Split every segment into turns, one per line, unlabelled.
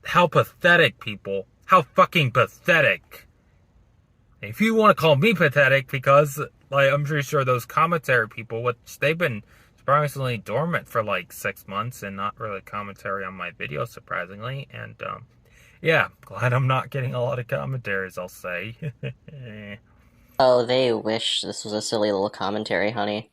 how pathetic, people. How fucking pathetic. If you want to call me pathetic, because, like, I'm pretty sure those commentary people, which they've been surprisingly dormant for like 6 months and not really commentary on my videos, surprisingly. And, yeah, glad I'm not getting a lot of commentaries, I'll say.
Oh, they wish this was a silly little commentary, honey.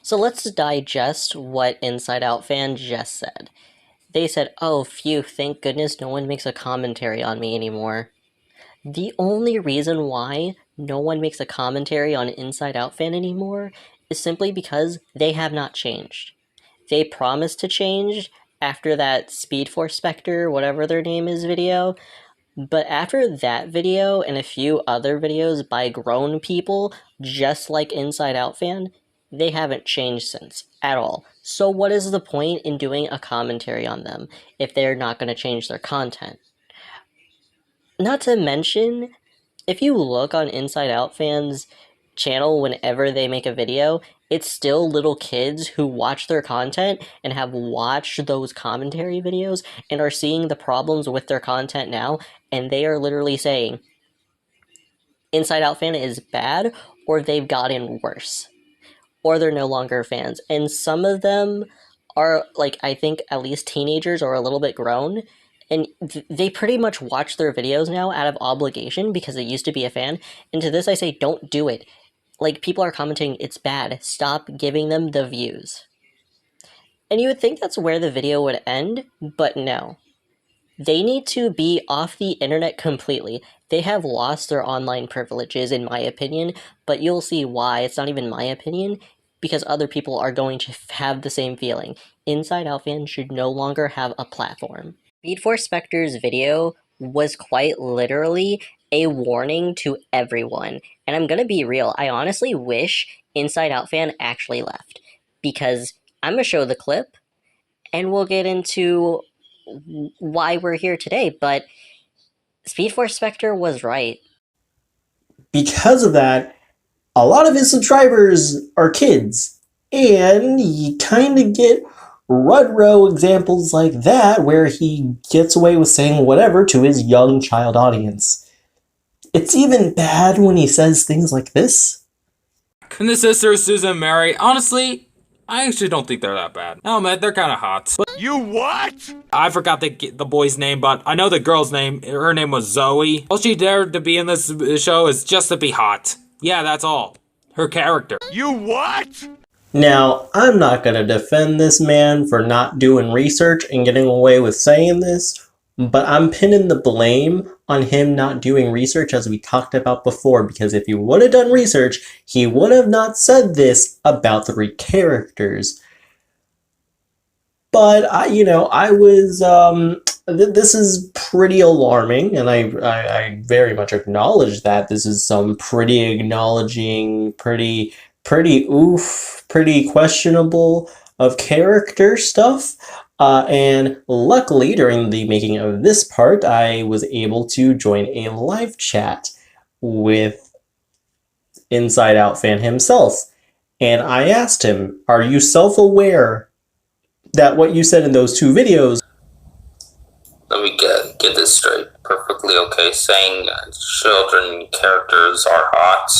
So let's digest what InsideoutFan just said. They said, oh phew, thank goodness no one makes a commentary on me anymore. The only reason why no one makes a commentary on InsideoutFan anymore is simply because they have not changed. They promised to change after that Speed Force Spectre, whatever their name is, video, but after that video and a few other videos by grown people, just like InsideoutFan, they haven't changed since, at all. So what is the point in doing a commentary on them if they're not going to change their content? Not to mention, if you look on InsideoutFan's channel whenever they make a video, it's still little kids who watch their content and have watched those commentary videos and are seeing the problems with their content now, and they are literally saying InsideoutFan is bad, or they've gotten worse, or they're no longer fans. And some of them are, like, I think at least teenagers or a little bit grown, and they pretty much watch their videos now out of obligation because they used to be a fan. And to this I say, don't do it. Like, people are commenting, it's bad. Stop giving them the views. And you would think that's where the video would end, but no. They need to be off the internet completely. They have lost their online privileges, in my opinion, but you'll see why. It's not even my opinion, because other people are going to have the same feeling. InsideoutFan should no longer have a platform. Speed Force Spectre's video was quite literally a warning to everyone. And I'm gonna be real, I honestly wish InsideoutFan actually left. Because I'm gonna show the clip, and we'll get into why we're here today, but Speed Force Spectre was right.
Because of that, a lot of his subscribers are kids, and you kind of get Rudrow examples like that where he gets away with saying whatever to his young child audience. It's even bad when he says things like this.
And the sister, Susan and Mary, honestly, I actually don't think they're that bad. No, man, they're kind of hot. But
You what?
I forgot the boy's name, but I know the girl's name. Her name was Zoe. All she dared to be in this show is just to be hot. Yeah, that's all. Her character.
You what?
Now, I'm not going to defend this man for not doing research and getting away with saying this, but I'm pinning the blame on him not doing research, as we talked about before, because if he would have done research, he would have not said this about the three characters. But this is pretty alarming, and I very much acknowledge that. This is some pretty questionable of character stuff. And luckily, during the making of this part, I was able to join a live chat with InsideoutFan himself. And I asked him, are you self-aware that what you said in those two videos...
Let me get this straight. Perfectly okay saying children characters are hot.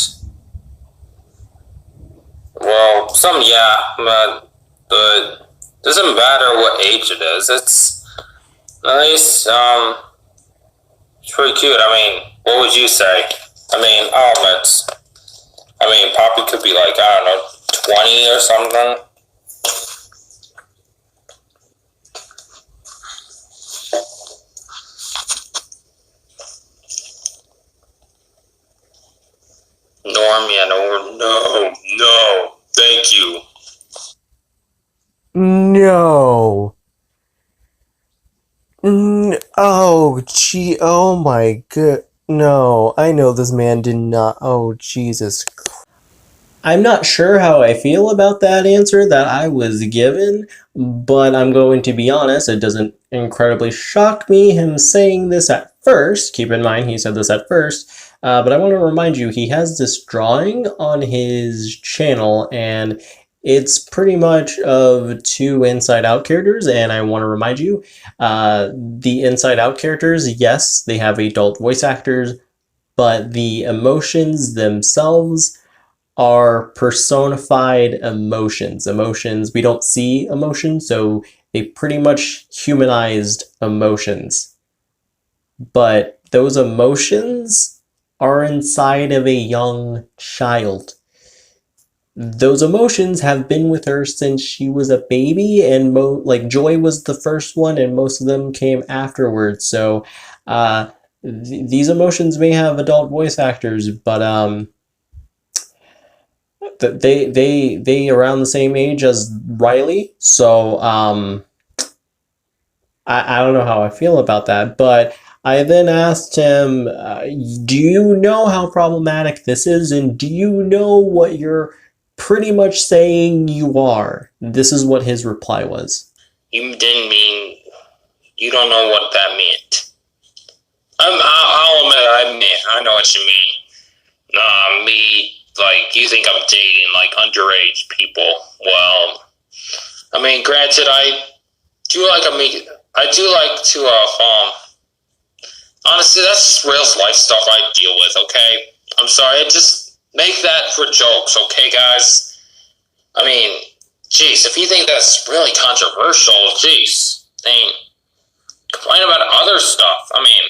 Well, some yeah, but doesn't matter what age it is. It's nice. It's pretty cute. I mean, what would you say? Poppy could be like, I don't know, 20 or something. No, thank you.
No. Oh, gee. Oh my god. No. I know this man did not. Oh, Jesus. I'm not sure how I feel about that answer that I was given, but I'm going to be honest, it doesn't incredibly shock me him saying this at first. Keep in mind, he said this at first. But I want to remind you, he has this drawing on his channel, and it's pretty much of two Inside Out characters, and I want to remind you, the Inside Out characters, yes, they have adult voice actors, but the emotions themselves are personified emotions. Emotions, we don't see emotions, so they pretty much humanized emotions. But those emotions are inside of a young child. Those emotions have been with her since she was a baby, and like Joy was the first one, and most of them came afterwards. So these emotions may have adult voice actors, but they around the same age as Riley, so I don't know how I feel about that. But I then asked him, "Do you know how problematic this is, and do you know what you're pretty much saying you are?" This is what his reply was.
You didn't mean. You don't know what that meant. I'll admit, I know what you mean. Me, like, you think I'm dating, like, underage people. Well, I mean, granted, I do like to, honestly, that's just real life stuff I deal with, okay? I'm sorry, I just make that for jokes, okay, guys? I mean, jeez, if you think that's really controversial, jeez, I mean, complain about other stuff. I mean,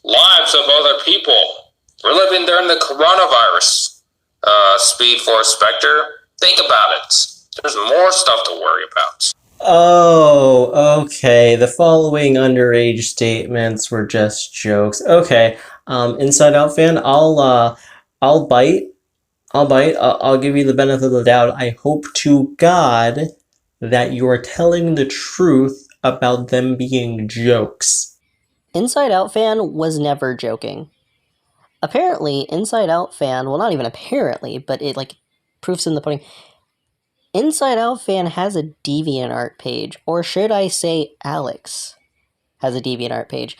lives of other people. We're living during the coronavirus. Speed Force Spectre, think about it. There's more stuff to worry about.
Oh, okay. The following underage statements were just jokes. Okay. Inside Out fan, I'll bite. I'll give you the benefit of the doubt. I hope to God that you are telling the truth about them being jokes.
Inside Out fan was never joking. Apparently, Inside Out fan, well, not even apparently, but it, like, proofs in the pudding. Inside Out fan has a DeviantArt page, or should I say Alex has a DeviantArt page.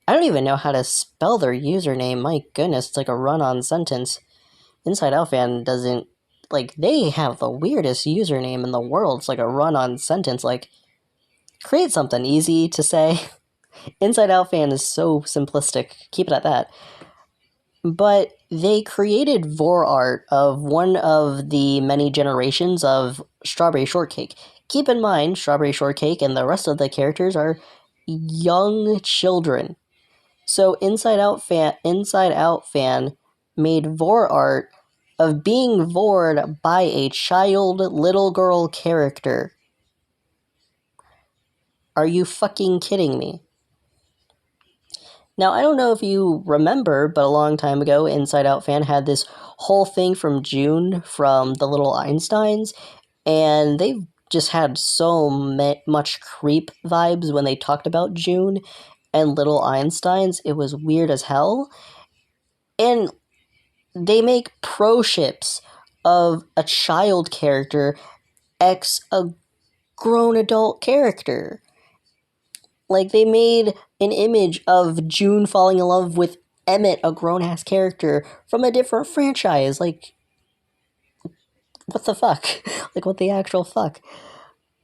I don't even know how to spell their username. My goodness, it's like a run-on sentence. Inside Out fan doesn't, like, they have the weirdest username in the world. It's like a run-on sentence. Like, create something easy to say. Inside Out fan is so simplistic. Keep it at that. But they created vor art of one of the many generations of Strawberry Shortcake. Keep in mind, Strawberry Shortcake and the rest of the characters are young children. So Inside Out fan made vor art of being vored by a child little girl character. Are you fucking kidding me? Now, I don't know if you remember, but a long time ago, Inside Out fan had this whole thing from June from the Little Einsteins, and they've just had so much creep vibes when they talked about June and Little Einsteins. It was weird as hell. And they make pro ships of a child character ex a grown adult character. Like, they made an image of June falling in love with Emmett, a grown-ass character from a different franchise. Like, what the fuck? Like, what the actual fuck?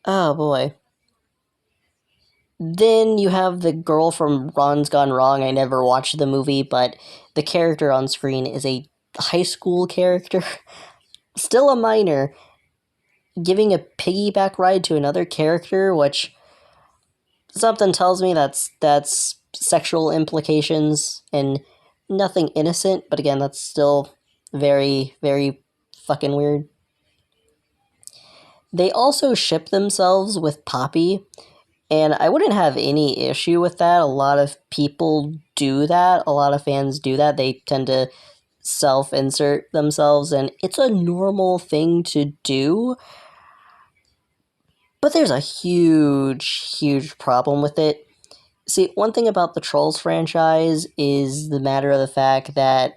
Oh, boy. Then you have the girl from Ron's Gone Wrong. I never watched the movie, but the character on screen is a high school character. Still a minor. Giving a piggyback ride to another character, which something tells me that's sexual implications and nothing innocent, but again, that's still very, very fucking weird. They also ship themselves with Poppy, and I wouldn't have any issue with that. A lot of people do that. A lot of fans do that. They tend to self-insert themselves, and it's a normal thing to do. But there's a huge problem with it. See, one thing about the Trolls franchise is the matter of the fact that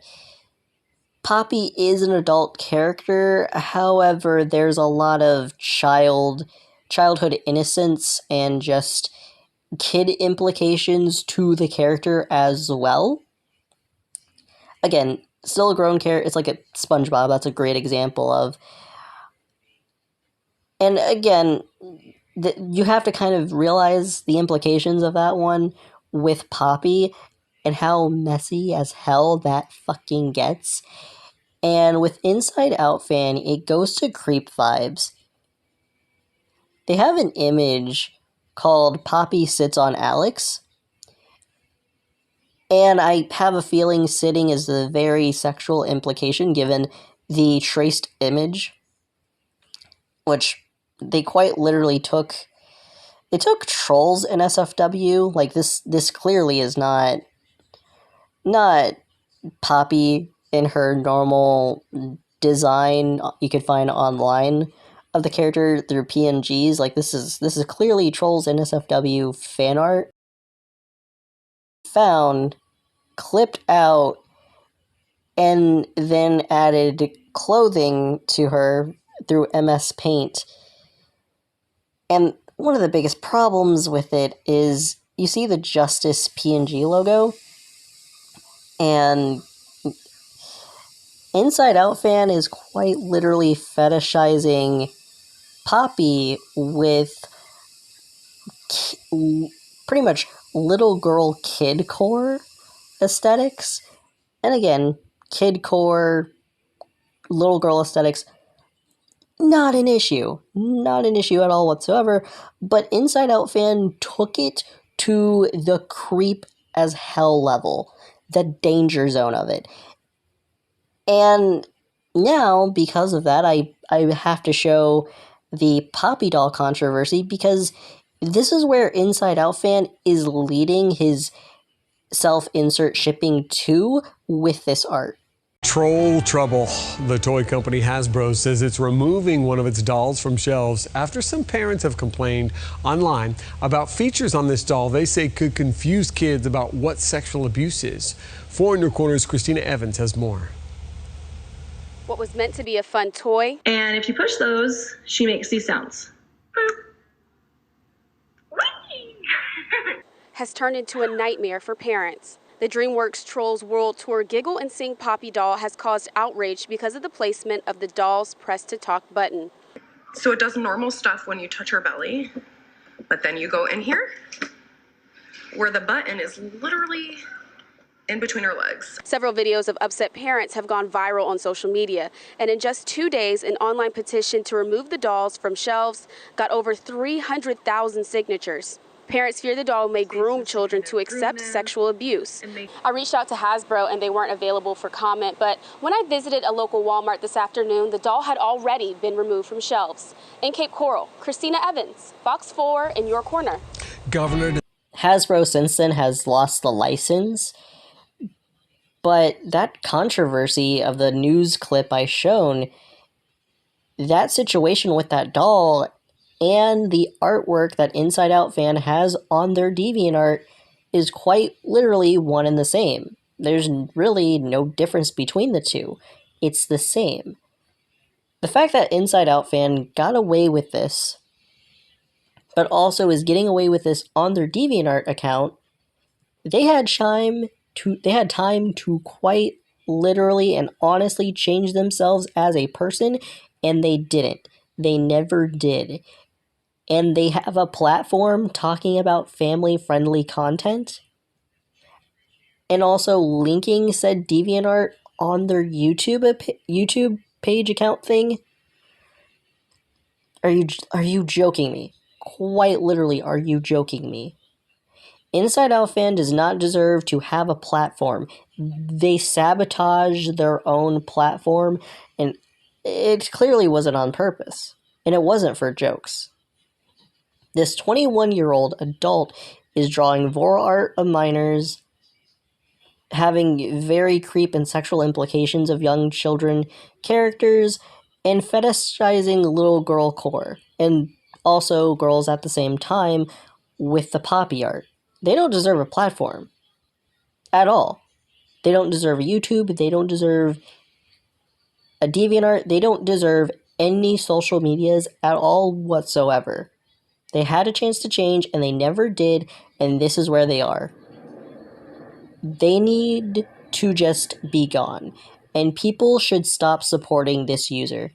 Poppy is an adult character, however, there's a lot of childhood innocence and just kid implications to the character as well. Again, still a grown character. It's like a SpongeBob. That's a great example of. And again, you have to kind of realize the implications of that one with Poppy and how messy as hell that fucking gets. And with Inside Out Fan, it goes to creep vibes. They have an image called Poppy Sits on Alex. And I have a feeling sitting is a very sexual implication given the traced image, which they quite literally took. They took Trolls in SFW. Like this clearly is not Poppy in her normal design you could find online of the character through PNGs. Like this is clearly Trolls in SFW fan art found, clipped out, and then added clothing to her through MS Paint. And one of the biggest problems with it is you see the Justice PNG logo, and Inside Out Fan is quite literally fetishizing Poppy with pretty much little girl kid core aesthetics. And again, kid core, little girl aesthetics, not an issue. Not an issue at all whatsoever. But Inside Out Fan took it to the creep as hell level, the danger zone of it. And now, because of that, I have to show the Poppy doll controversy, because this is where Inside Out Fan is leading his self-insert shipping to with this art.
Troll trouble. The toy company Hasbro says it's removing one of its dolls from shelves after some parents have complained online about features on this doll they say could confuse kids about what sexual abuse is. 4 in Your Corner's Christina Evans has more.
What was meant to be a fun toy,
and if you push those, she makes these sounds.
has turned into a nightmare for parents. The DreamWorks Trolls World Tour Giggle and Sing Poppy doll has caused outrage because of the placement of the doll's press to talk button.
So it does normal stuff when you touch her belly, but then you go in here where the button is literally in between her legs.
Several videos of upset parents have gone viral on social media, and in just 2 days, an online petition to remove the dolls from shelves got over 300,000 signatures. Parents fear the doll may groom children to accept sexual abuse. I reached out to Hasbro and they weren't available for comment, but when I visited a local Walmart this afternoon, the doll had already been removed from shelves. In Cape Coral, Christina Evans, Fox 4 in your corner.
Governor
Hasbro since then has lost the license, but that controversy of the news clip I shown, that situation with that doll and the artwork that Inside Out Fan has on their DeviantArt is quite literally one and the same. There's really no difference between the two. It's the same. The fact that Inside Out Fan got away with this, but also is getting away with this on their DeviantArt account, they had time to quite literally and honestly change themselves as a person, and they didn't. They never did. And they have a platform talking about family-friendly content and also linking said DeviantArt on their YouTube page account thing. Are you joking me? Quite literally, are you joking me? Inside Out Fan does not deserve to have a platform. They sabotage their own platform, and it clearly wasn't on purpose. And it wasn't for jokes. This 21-year-old adult is drawing vor art of minors, having very creep and sexual implications of young children characters, and fetishizing little girl core. And also girls at the same time with the poppy art. They don't deserve a platform at all. They don't deserve a YouTube. They don't deserve a DeviantArt. They don't deserve any social medias at all whatsoever. They had a chance to change and they never did, and this is where they are. They need to just be gone, and people should stop supporting this user.